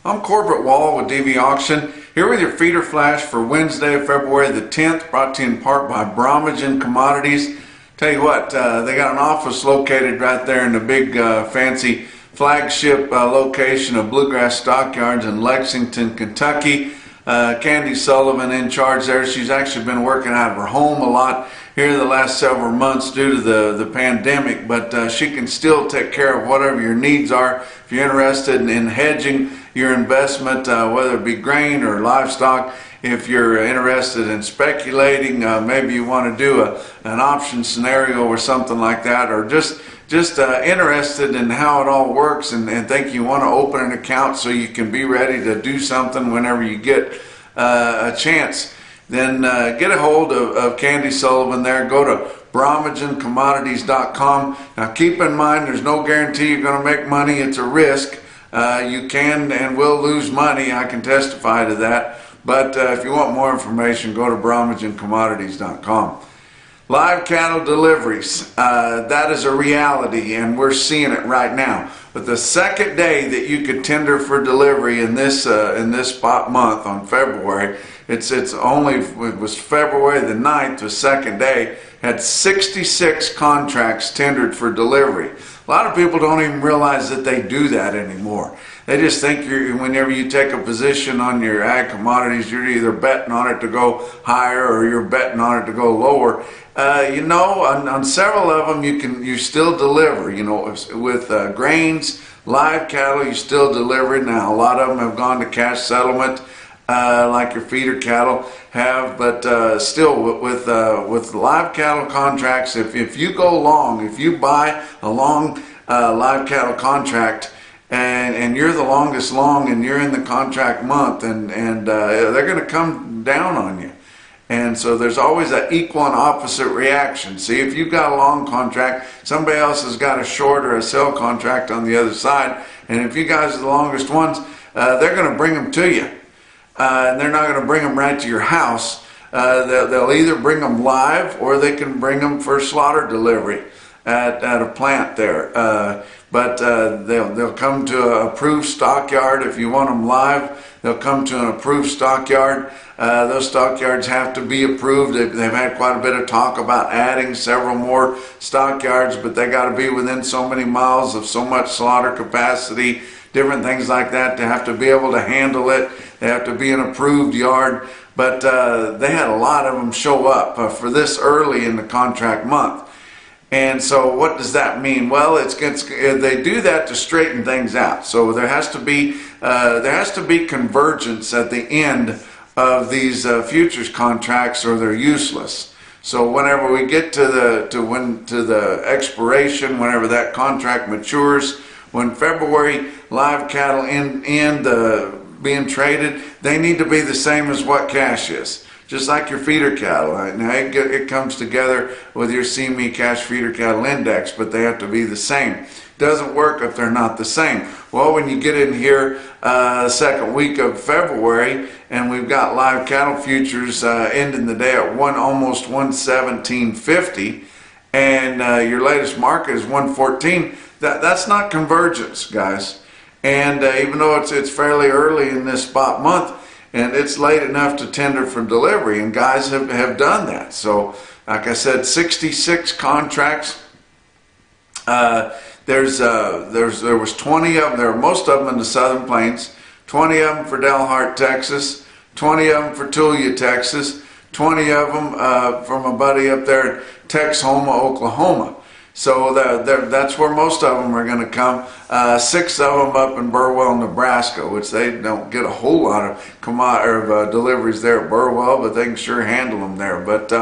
I'm Corbett Wall with DV Auction, here with your feeder flash for Wednesday, February the 10th, brought to you in part by Bromwich Commodities. Tell you what, they got an office located right there in the big fancy flagship location of Bluegrass Stockyards in Lexington, Kentucky. Candy Sullivan in charge there. She's actually been working out of her home a lot here the last several months due to the pandemic, but she can still take care of whatever your needs are. If you're interested in hedging your investment, whether it be grain or livestock, if you're interested in speculating, maybe you want to do an option scenario or something like that, or just interested in how it all works and think you want to open an account so you can be ready to do something whenever you get a chance, then get a hold of Candy Sullivan there. Go to bromwichcommodities.com. Now keep in mind, there's no guarantee you're going to make money. It's a risk. You can and will lose money. I can testify to that. But if you want more information, go to bromwichcommodities.com. Live cattle deliveries, that is a reality, and we're seeing it right now. But the second day that you could tender for delivery in this spot month on February, it was February the 9th, the second day, had 66 contracts tendered for delivery. A lot of people don't even realize that they do that anymore. They just think whenever you take a position on your ag commodities, you're either betting on it to go higher or you're betting on it to go lower. On several of them you still deliver. With grains, live cattle, you still deliver. Now a lot of them have gone to cash settlement, like your feeder cattle have, but still with live cattle contracts, if you go long, if you buy a long live cattle contract, and you're the longest long and you're in the contract month, and they're going to come down on you. And so there's always an equal and opposite reaction. See, if you've got a long contract, somebody else has got a short or a sell contract on the other side, and if you guys are the longest ones, they're going to bring them to you. And they're not going to bring them right to your house. They'll either bring them live or they can bring them for slaughter delivery at a plant there. But they'll come to an approved stockyard. If you want them live, they'll come to an approved stockyard. Those stockyards have to be approved. They've had quite a bit of talk about adding several more stockyards, but they got to be within so many miles of so much slaughter capacity, different things like that. They have to be able to handle it. They have to be an approved yard. But they had a lot of them show up for this early in the contract month. And so what does that mean? Well, they do that to straighten things out. So there has to be convergence at the end of these futures contracts, or they're useless. So whenever we get to the expiration, whenever that contract matures, when February live cattle end being traded, they need to be the same as what cash is. Just like your feeder cattle. Now it comes together with your CME cash feeder cattle index, but they have to be the same. Doesn't work if they're not the same. Well, when you get in here the second week of February, and we've got live cattle futures ending the day at almost 117.50, and your latest market is 114. That's not convergence, guys. And even though it's fairly early in this spot month, and it's late enough to tender for delivery, and guys have done that. So, like I said, 66 contracts. There was 20 of them. There were most of them in the Southern Plains. 20 of them for Delhart, Texas. 20 of them for Tulia, Texas. 20 of them from a buddy up there in Texhoma, Oklahoma. So that's where most of them are going to come. 6 of them up in Burwell, Nebraska, which they don't get a whole lot of deliveries there at Burwell, but they can sure handle them there. But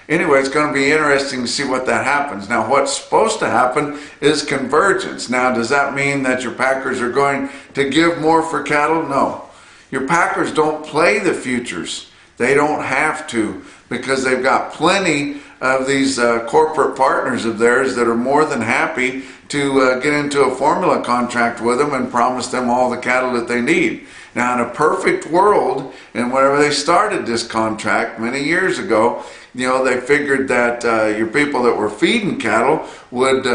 anyway, it's going to be interesting to see what that happens. Now, what's supposed to happen is convergence. Now, does that mean that your packers are going to give more for cattle? No. Your packers don't play the futures. They don't have to, because they've got plenty of these corporate partners of theirs that are more than happy to get into a formula contract with them and promise them all the cattle that they need. Now, in a perfect world, and whenever they started this contract many years ago, they figured that your people that were feeding cattle would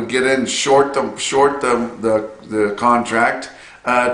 get in short the contract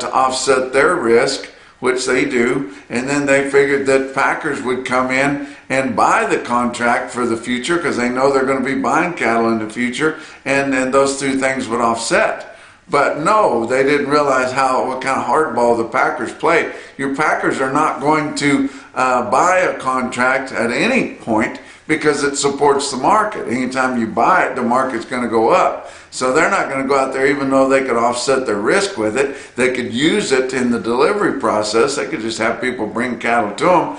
to offset their risk, which they do, and then they figured that packers would come in and buy the contract for the future because they know they're going to be buying cattle in the future, and those two things would offset. But no, they didn't realize what kind of hardball the packers play. Your packers are not going to buy a contract at any point because it supports the market. Anytime you buy it, the market's going to go up. So they're not going to go out there, even though they could offset their risk with it. They could use it in the delivery process. They could just have people bring cattle to them.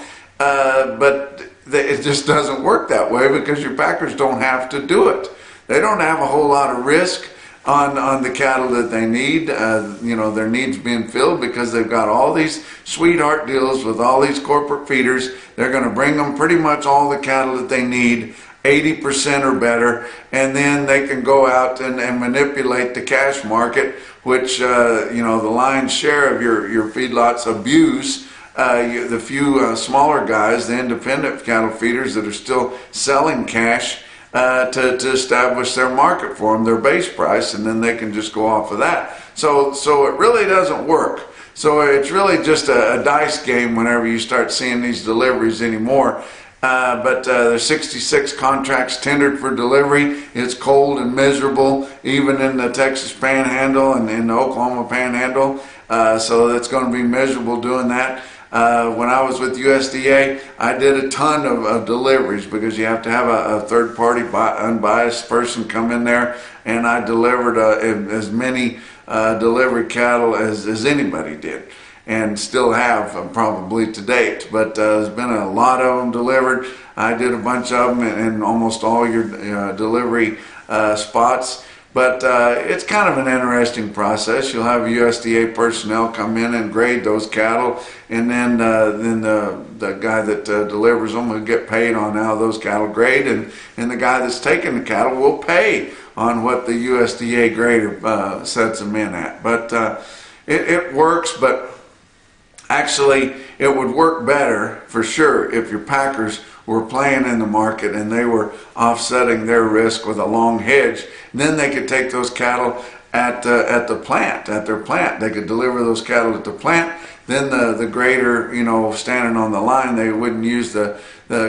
But it just doesn't work that way because your packers don't have to do it. They don't have a whole lot of risk on the cattle that they need. Their needs being filled because they've got all these sweetheart deals with all these corporate feeders. They're going to bring them pretty much all the cattle that they need, 80% or better, and then they can go out and manipulate the cash market, which the lion's share of your feedlots abuse. The few smaller guys, the independent cattle feeders that are still selling cash to establish their market for them, their base price, and then they can just go off of that. So it really doesn't work. So it's really just a dice game whenever you start seeing these deliveries anymore. But there's 66 contracts tendered for delivery. It's cold and miserable, even in the Texas Panhandle and in the Oklahoma Panhandle. So it's going to be miserable doing that. When I was with USDA, I did a ton of deliveries because you have to have a third-party unbiased person come in there, and I delivered as many delivery cattle as anybody did, and still have probably to date. But there's been a lot of them delivered. I did a bunch of them in almost all your delivery spots. But it's kind of an interesting process. You'll have USDA personnel come in and grade those cattle, and then the guy that delivers them will get paid on how those cattle grade, and the guy that's taking the cattle will pay on what the USDA grader sets them in at. But it works, but actually it would work better for sure if your packers were playing in the market and they were offsetting their risk with a long hedge. And then they could take those cattle at their plant. They could deliver those cattle at the plant. Then the grader, standing on the line, they wouldn't use the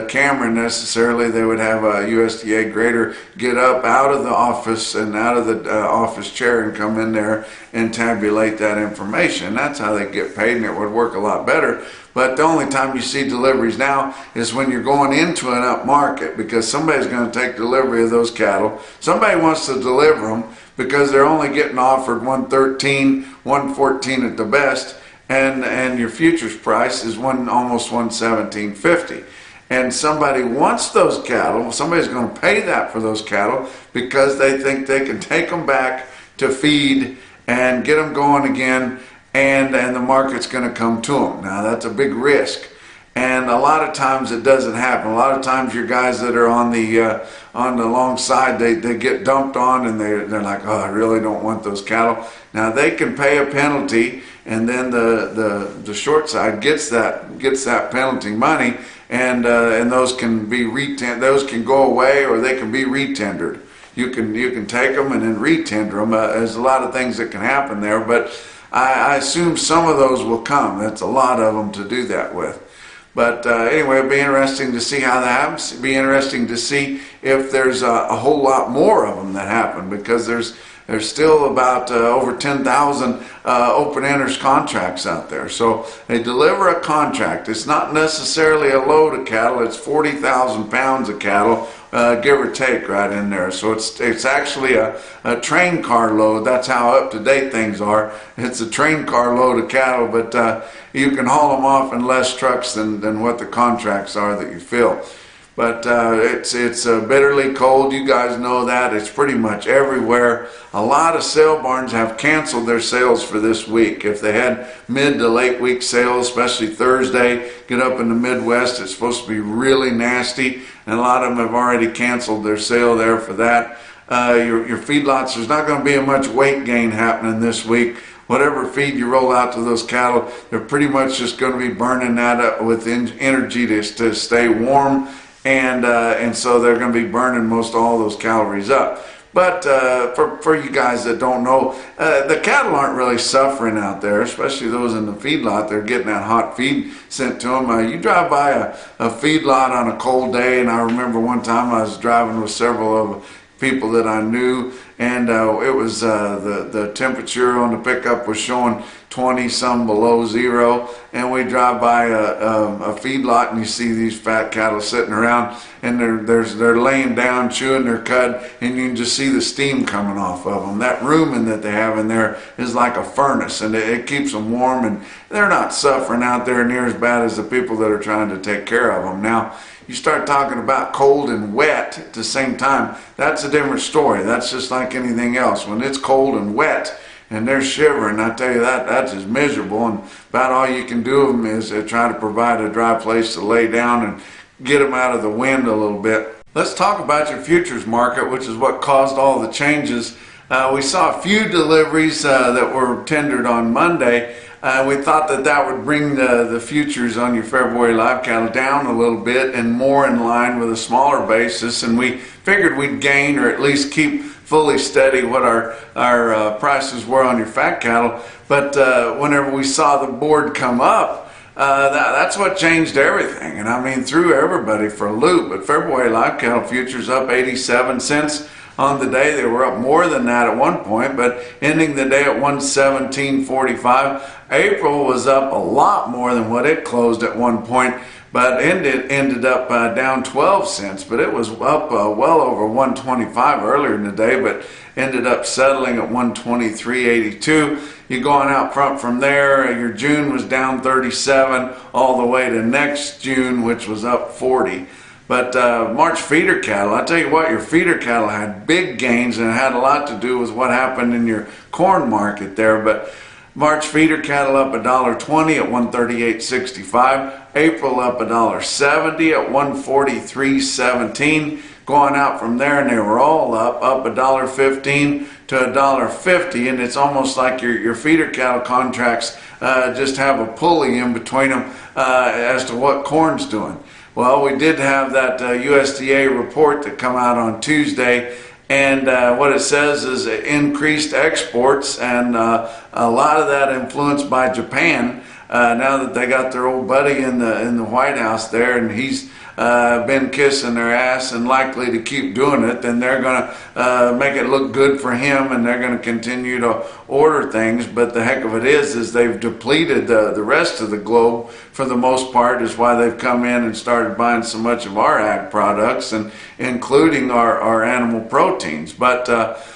camera necessarily. They would have a USDA grader get up out of the office and out of the office chair and come in there and tabulate that information. That's how they get paid, and it would work a lot better. But the only time you see deliveries now is when you're going into an up market, because somebody's going to take delivery of those cattle. Somebody wants to deliver them because they're only getting offered 113, 114 at the best, and your futures price is almost 117.50. And somebody wants those cattle. Somebody's going to pay that for those cattle because they think they can take them back to feed and get them going again, and the market's going to come to them. Now that's a big risk, and a lot of times it doesn't happen. A lot of times your guys that are on the long side, they get dumped on, and they're like, oh, I really don't want those cattle. Now they can pay a penalty, and then the short side gets that penalty money, and those can be those can go away, or they can be retendered. You can take them and then retender them. There's a lot of things that can happen there, but I assume some of those will come. That's a lot of them to do that with. But anyway, it'll be interesting to see how that happens. It'll be interesting to see if there's a whole lot more of them that happen, because there's still about over 10,000 open enters contracts out there. So they deliver a contract. It's not necessarily a load of cattle. It's 40,000 pounds of cattle, give or take, right in there. So it's actually a train car load. That's how up to date things are. It's a train car load of cattle, but you can haul them off in less trucks than what the contracts are that you fill. But it's bitterly cold. You guys know that. It's pretty much everywhere. A lot of sale barns have canceled their sales for this week. If they had mid to late week sales, especially Thursday, get up in the Midwest, it's supposed to be really nasty, and a lot of them have already canceled their sale there for that. Your feedlots, there's not going to be much weight gain happening this week. Whatever feed you roll out to those cattle, they're pretty much just going to be burning that up with energy to stay warm. And so they're going to be burning most all those calories up. But for you guys that don't know, the cattle aren't really suffering out there, especially those in the feedlot. They're getting that hot feed sent to them. You drive by a feedlot on a cold day, and I remember one time I was driving with several of people that I knew, and it was the temperature on the pickup was showing 20 some below zero, and we drive by a feedlot and you see these fat cattle sitting around, and they're laying down chewing their cud, and you can just see the steam coming off of them. That rooming that they have in there is like a furnace, and it keeps them warm, and they're not suffering out there near as bad as the people that are trying to take care of them. Now you start talking about cold and wet at the same time, that's a different story. That's just like anything else. When it's cold and wet and they're shivering, I tell you that's just miserable, and about all you can do of them is try to provide a dry place to lay down and get them out of the wind a little bit. Let's talk about your futures market, which is what caused all the changes. We saw a few deliveries that were tendered on Monday. We thought that would bring the futures on your February live cattle down a little bit and more in line with a smaller basis, and we figured we'd gain or at least keep fully steady what our prices were on your fat cattle. But whenever we saw the board come up, that's what changed everything, and I mean threw everybody for a loop. But February live cattle futures up 87 cents on the day. They were up more than that at one point, but ending the day at 117.45. April was up a lot more than what it closed at one point, but ended up down 12 cents. But it was up well over 125 earlier in the day, but ended up settling at 123.82. You're going out front from there. Your June was down 37 all the way to next June, which was up 40. But March feeder cattle, I tell you what, your feeder cattle had big gains, and it had a lot to do with what happened in your corn market there. But March feeder cattle up $1.20 at 138.65. April up $1.70 at 143.17. Going out from there, and they were all up $1.15 to $1.50, and it's almost like your feeder cattle contracts just have a pulley in between them as to what corn's doing. Well, we did have that USDA report that come out on Tuesday, and what it says is increased exports, and a lot of that influenced by Japan. Now that they got their old buddy in the White House there, and he's been kissing their ass and likely to keep doing it, then they're going to make it look good for him, and they're going to continue to order things. But the heck of it is they've depleted the rest of the globe for the most part, is why they've come in and started buying so much of our ag products, and including our animal proteins. But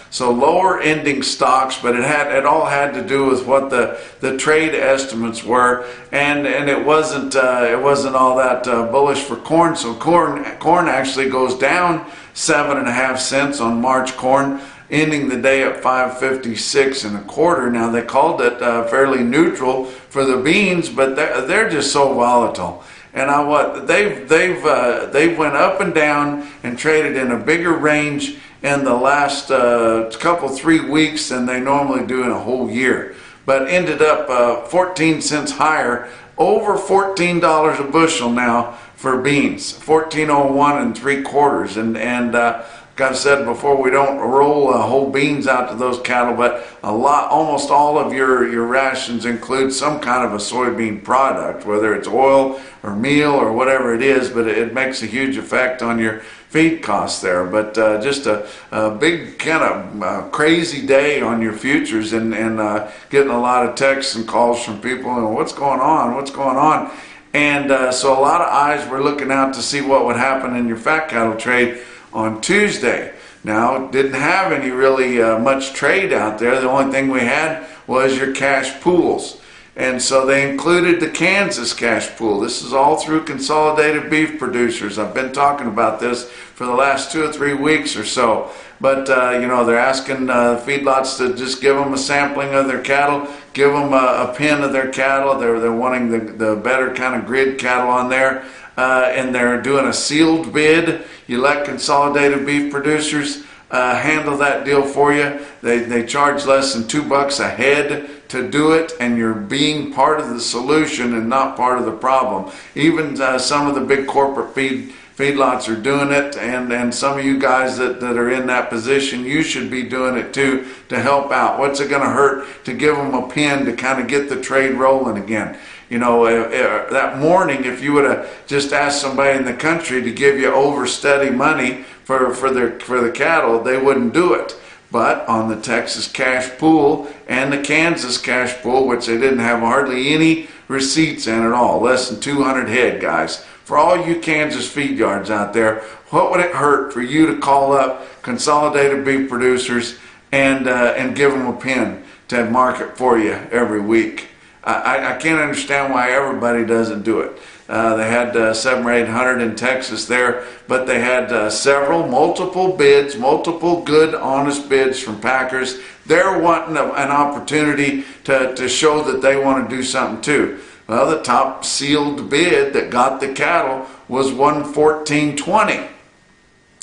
so lower ending stocks, but it all had to do with what the trade estimates were, and it wasn't all that bullish for corn. So corn actually goes down 7.5 cents on March corn, ending the day at 5.56 1/4. Now they called it fairly neutral for the beans, but they're just so volatile. And they've went up and down and traded in a bigger range in the last couple 3 weeks than they normally do in a whole year, but ended up 14 cents higher, over $14 a bushel now for beans, 14.01 3/4. And like I've said before, we don't roll whole beans out to those cattle, but almost all of your rations include some kind of a soybean product, whether it's oil or meal or whatever it is, but it makes a huge effect on your feed costs there. But just a big kind of crazy day on your futures, and getting a lot of texts and calls from people, and what's going on? And so a lot of eyes were looking out to see what would happen in your fat cattle trade on Tuesday. Now, didn't have any really much trade out there. The only thing we had was your cash pools. And so they included the Kansas cash pool. This is all through Consolidated Beef Producers. I've been talking about this for the last 2 or 3 weeks or so. But, they're asking feedlots to just give them a sampling of their cattle, give them a pin of their cattle. They're wanting the better kind of grid cattle on there. And they're doing a sealed bid. You let Consolidated Beef Producers handle that deal for you. They charge less than $2 a head to do it, and you're being part of the solution and not part of the problem. Even some of the big corporate feed feedlots are doing it, and some of you guys that are in that position, you should be doing it too to help out. What's it going to hurt to give them a pin to kind of get the trade rolling again? You know, that morning, if you would have just asked somebody in the country to give you over steady money for the cattle, they wouldn't do it. But on the Texas cash pool and the Kansas cash pool, which they didn't have hardly any receipts in at all, less than 200 head, guys. For all you Kansas feed yards out there, what would it hurt for you to call up Consolidated Beef Producers and give them a pin to market for you every week? I can't understand why everybody doesn't do it. They had 700 or 800 in Texas there, but they had multiple bids, multiple good, honest bids from packers. They're wanting an opportunity to show that they want to do something too. Well, the top sealed bid that got the cattle was $114.20.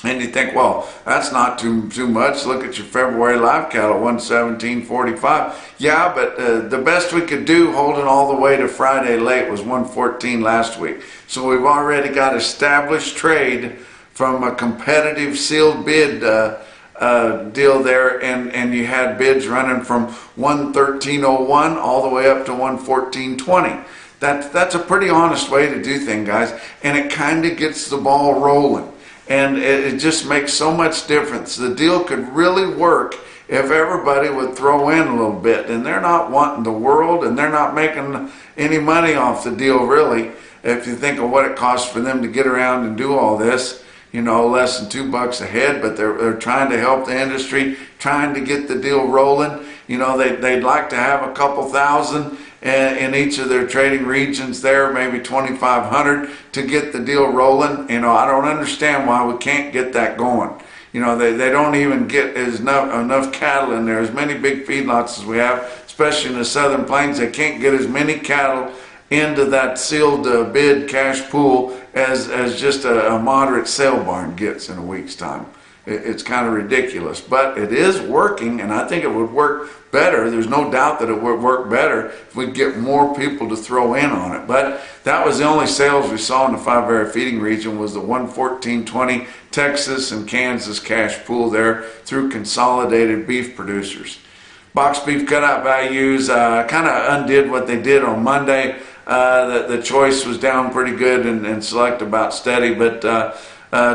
And you think, well, that's not too much. Look at your February live cattle, $117.45. Yeah, but the best we could do holding all the way to Friday late was $114 last week. So we've already got established trade from a competitive sealed bid deal there, and you had bids running from $113.01 all the way up to $114.20. That's a pretty honest way to do things, guys, and it kind of gets the ball rolling. And it just makes so much difference. The deal could really work if everybody would throw in a little bit. And they're not wanting the world, and they're not making any money off the deal, really. If you think of what it costs for them to get around and do all this, you know, less than $2 a head, but they're trying to help the industry, trying to get the deal rolling. You know, they'd like to have a couple thousand in each of their trading regions there, maybe 2,500 to get the deal rolling. You know, I don't understand why we can't get that going. You know, they don't even get enough cattle in there, as many big feedlots as we have, especially in the Southern Plains. They can't get as many cattle into that sealed bid cash pool as just a moderate sale barn gets in a week's time. It's kind of ridiculous, but it is working, and I think it would work better. There's no doubt that it would work better if we get more people to throw in on it. But that was the only sales we saw in the 5-area feeding region, was the $114.20 Texas and Kansas cash pool there through Consolidated Beef Producers. Box beef cutout values kind of undid what they did on Monday. The choice was down pretty good and select about steady, but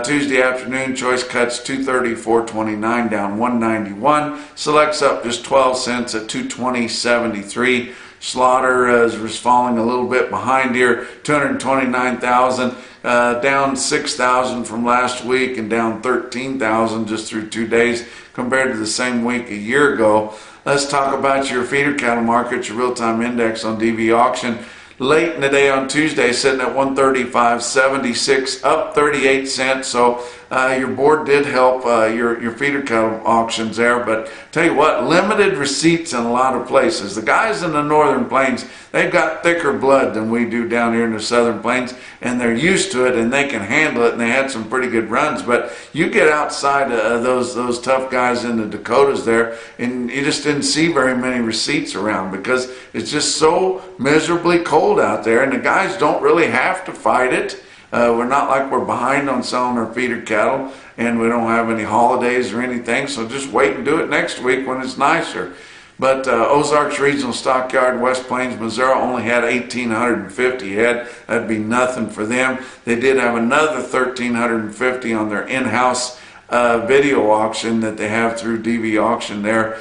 Tuesday afternoon, choice cuts $234.29 down $191. Selects up just 12 cents at $220.73. Slaughter is falling a little bit behind here, 229,000, down 6,000 from last week and down 13,000 just through 2 days compared to the same week a year ago. Let's talk about your feeder cattle market, your real-time index on DV auction. Late in the day on Tuesday, sitting at 135.76, up 38 cents. So your board did help your feeder cattle auctions there. But tell you what, limited receipts in a lot of places. The guys in the Northern Plains, they've got thicker blood than we do down here in the Southern Plains, and they're used to it and they can handle it, and they had some pretty good runs. But you get outside those tough guys in the Dakotas there, and you just didn't see very many receipts around because it's just so miserably cold out there, and the guys don't really have to fight it. We're not like we're behind on selling our feeder cattle, and we don't have any holidays or anything, so just wait and do it next week when it's nicer. But Ozarks Regional Stockyard, West Plains, Missouri only had 1,850 head. That'd be nothing for them. They did have another 1,350 on their in-house video auction that they have through DV auction there,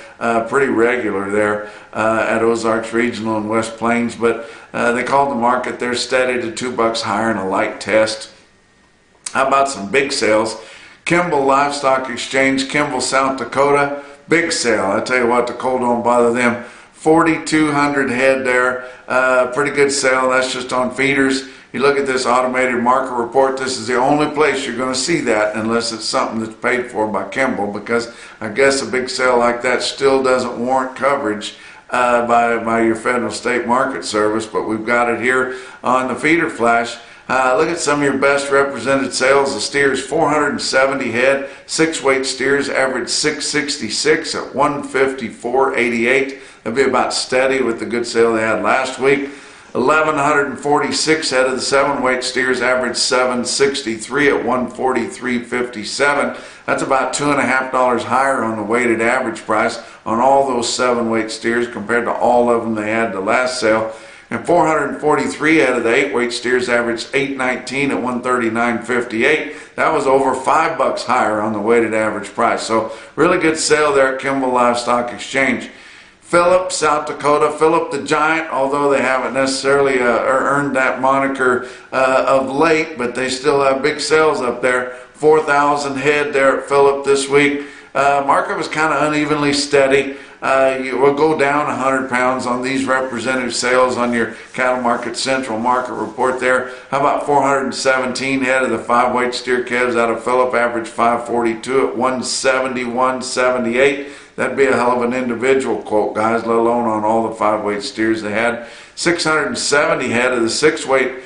pretty regular there at Ozarks Regional and West Plains. But they called the market there steady to $2 higher in a light test. How about some big sales? Kimball Livestock Exchange, Kimball, South Dakota, big sale. I tell you what, the cold don't bother them. 4,200 head there, pretty good sale. That's just on feeders. You look at this automated market report, this is the only place you're going to see that unless it's something that's paid for by Kimball, because I guess a big sale like that still doesn't warrant coverage by your federal state market service, but we've got it here on the feeder flash. Look at some of your best represented sales. The steers, 470 head. 6-weight steers average 666 at 154.88. That'll be about steady with the good sale they had last week. 1,146 head of the 7-weight steers averaged 763 at 143.57. That's about $2.50 higher on the weighted average price on all those 7-weight steers compared to all of them they had the last sale. And 443 head of the 8-weight steers averaged 819 at 139.58. That was over $5 higher on the weighted average price. So really good sale there at Kimball Livestock Exchange. Philip, South Dakota, Philip the Giant, although they haven't necessarily earned that moniker of late, but they still have big sales up there. 4,000 head there at Philip this week. Market was kind of unevenly steady. You will go down 100 pounds on these representative sales on your Cattle Market Central market report there. How about 417 head of the 5-weight steer calves out of Philip, average 542 at 171.78. That'd be a hell of an individual quote, guys, let alone on all the 5-weight steers they had. 670 head of the 6-weight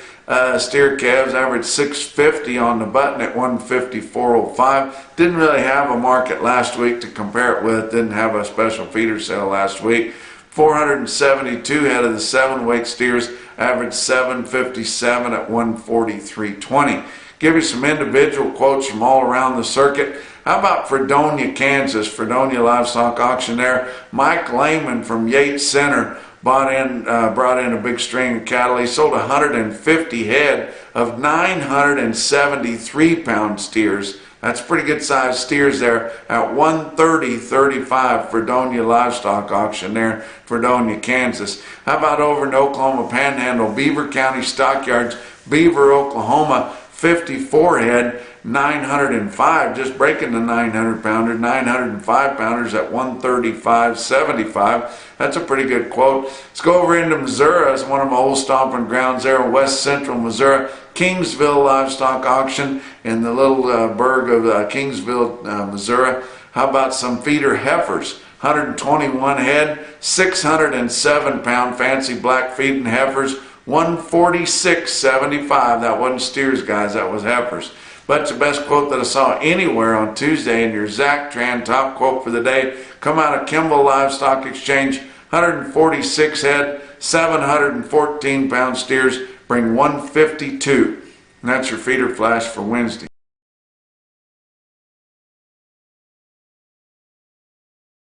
steer calves, average 650 on the button at 154.05. Didn't really have a market last week to compare it with. Didn't have a special feeder sale last week. 472 head of the 7-weight steers, average 757 at 143.20. Give you some individual quotes from all around the circuit. How about Fredonia, Kansas? Fredonia Livestock Auction there. Mike Lehman from Yates Center brought in a big string of cattle. He sold 150 head of 973-pound steers. That's pretty good sized steers there at 130.35. Fredonia Livestock Auction there, Fredonia, Kansas. How about over in Oklahoma Panhandle, Beaver County Stockyards, Beaver, Oklahoma, 54 head, 905, just breaking the 900-pounder, 905-pounders at 135.75. That's a pretty good quote. Let's go over into Missouri. It's one of my old stomping grounds there in west central Missouri. Kingsville Livestock Auction in the little burg of Kingsville, Missouri. How about some feeder heifers? 121 head, 607-pound fancy black feeding heifers, 146.75. That wasn't steers, guys, that was heifers. But it's the best quote that I saw anywhere on Tuesday, and your Zach Tran top quote for the day come out of Kimball Livestock Exchange. 146 head, 714-pound steers bring 152. And that's your feeder flash for Wednesday.